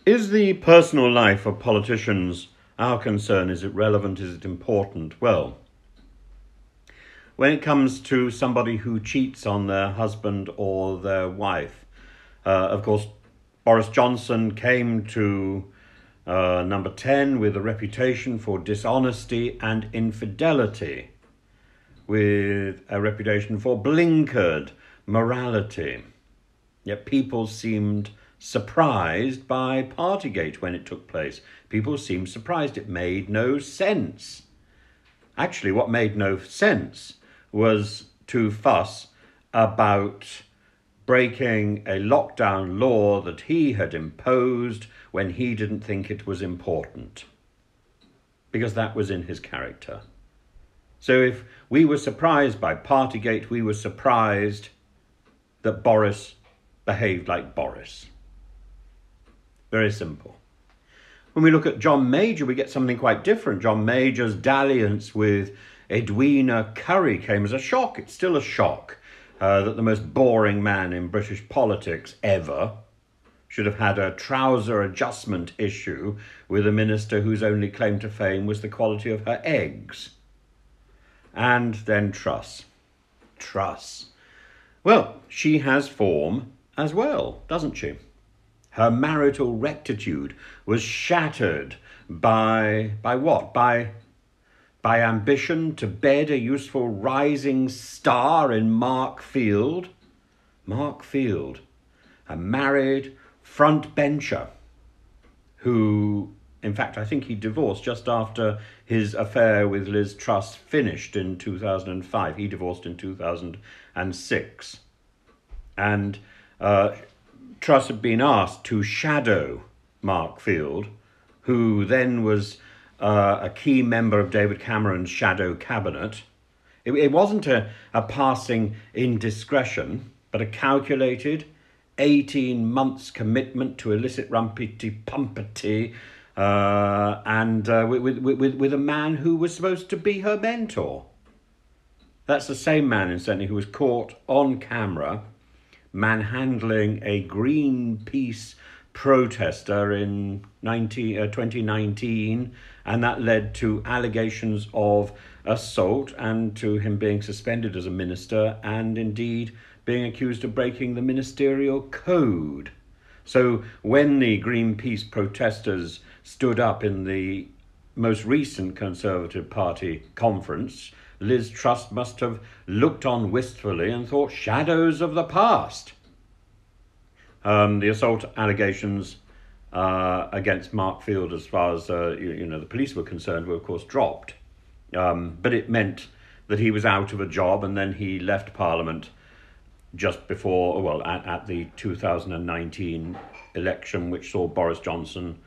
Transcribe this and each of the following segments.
Is the personal life of politicians our concern? Is it relevant? Is it important? Well, when it comes to somebody who cheats on their husband or their wife, of course, Boris Johnson came to number 10 with a reputation for dishonesty and infidelity, with a reputation for blinkered morality. Yet people seemed surprised by Partygate when it took place. People seemed surprised. It made no sense. Actually, what made no sense was to fuss about breaking a lockdown law that he had imposed when he didn't think it was important, because that was in his character. So if we were surprised by Partygate, we were surprised that Boris behaved like Boris. Very simple. When we look at John Major, we get something quite different. John Major's dalliance with Edwina Currie came as a shock. It's still a shock that the most boring man in British politics ever should have had a trouser adjustment issue with a minister whose only claim to fame was the quality of her eggs. And then Truss. Well, she has form as well, doesn't she? Her marital rectitude was shattered by what? By ambition to bed a useful rising star in Mark Field. Mark Field, a married front bencher who, in fact, I think he divorced just after his affair with Liz Truss finished in 2005. He divorced in 2006. And Truss had been asked to shadow Mark Field, who then was a key member of David Cameron's shadow cabinet. It wasn't a passing indiscretion, but a calculated 18 months commitment to illicit rumpity-pumpity, and with a man who was supposed to be her mentor. That's the same man, incidentally, who was caught on camera manhandling a Greenpeace protester in 2019, and that led to allegations of assault and to him being suspended as a minister and indeed being accused of breaking the ministerial code. So when the Greenpeace protesters stood up in the most recent Conservative Party conference, Liz Truss must have looked on wistfully and thought, shadows of the past. The assault allegations against Mark Field, as far as the police were concerned, were of course dropped. But it meant that he was out of a job, and then he left Parliament just before, at the 2019 election, which saw Boris Johnson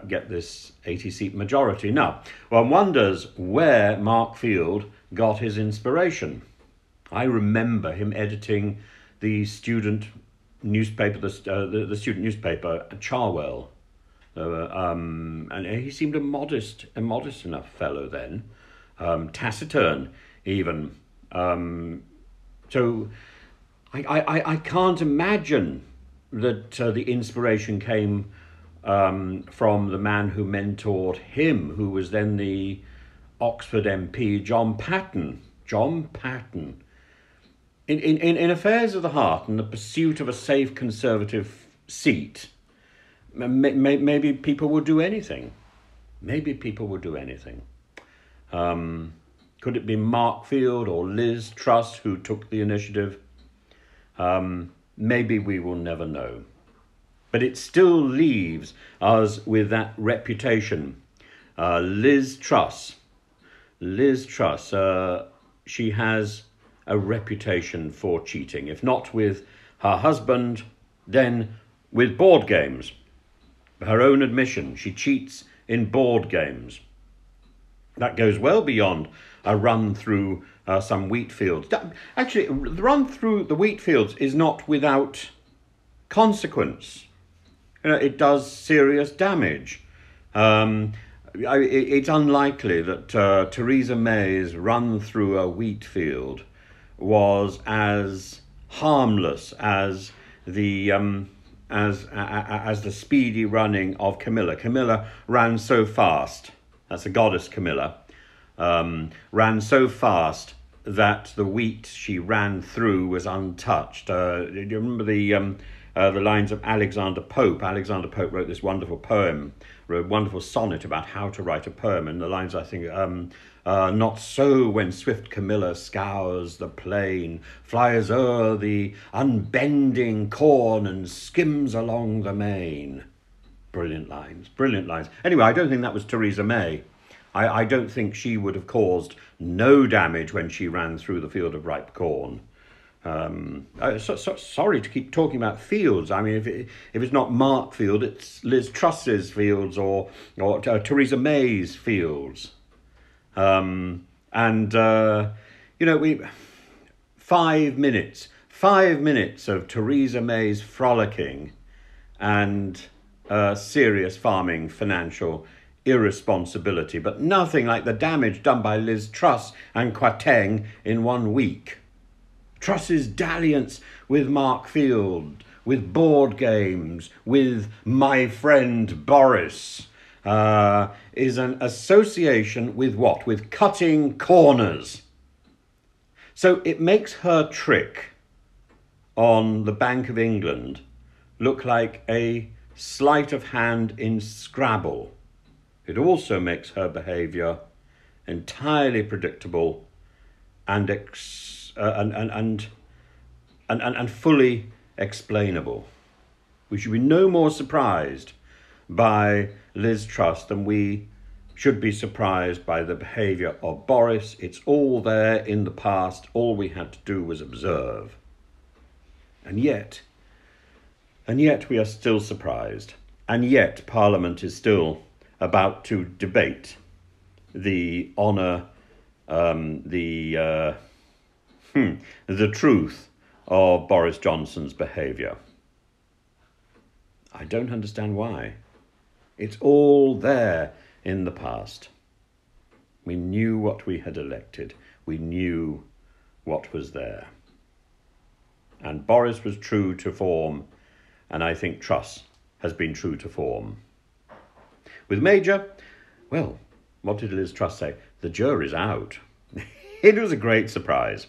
get this 80-seat majority. Now, one wonders where Mark Field got his inspiration. I remember him editing the student newspaper, the student newspaper, Charwell, and he seemed a modest enough fellow then, taciturn even. So I can't imagine that the inspiration came from the man who mentored him, who was then the Oxford MP, John Patten. In affairs of the heart and the pursuit of a safe Conservative seat, maybe people would do anything. Could it be Mark Field or Liz Truss who took the initiative? Maybe we will never know. But it still leaves us with that reputation. Liz Truss, she has a reputation for cheating. If not with her husband, then with board games. Her own admission, she cheats in board games. That goes well beyond a run through some wheat fields. Actually, the run through the wheat fields is not without consequence. It does serious damage. It's unlikely that Theresa May's run through a wheat field was as harmless as the as the speedy running of Camilla. Camilla ran so fast, that's the goddess Camilla, ran so fast that the wheat she ran through was untouched. Do you remember the lines of Alexander Pope? Alexander Pope wrote this wonderful poem, wrote a wonderful sonnet about how to write a poem, and the lines, I think, not so when swift Camilla scours the plain, flies o'er the unbending corn and skims along the main. Brilliant lines, brilliant lines. Anyway, I don't think that was Theresa May. I don't think she would have caused no damage when she ran through the field of ripe corn. Sorry to keep talking about fields. I mean, if it's not Mark Field, it's Liz Truss's fields or Theresa May's fields. You know, 5 minutes of Theresa May's frolicking and serious farming financial irresponsibility, but nothing like the damage done by Liz Truss and Quateng in 1 week. Truss's dalliance with Mark Field, with board games, with my friend Boris, is an association with what? With cutting corners. So it makes her trick on the Bank of England look like a sleight of hand in Scrabble. It also makes her behaviour entirely predictable and fully explainable. We should be no more surprised by Liz Truss than we should be surprised by the behaviour of Boris. It's all there in the past. All we had to do was observe. And yet we are still surprised. And yet Parliament is still about to debate the truth of Boris Johnson's behaviour. I don't understand why. It's all there in the past. We knew what we had elected. We knew what was there. And Boris was true to form, and I think Truss has been true to form. With Major, well, what did Liz Truss say? The jury's out. It was a great surprise.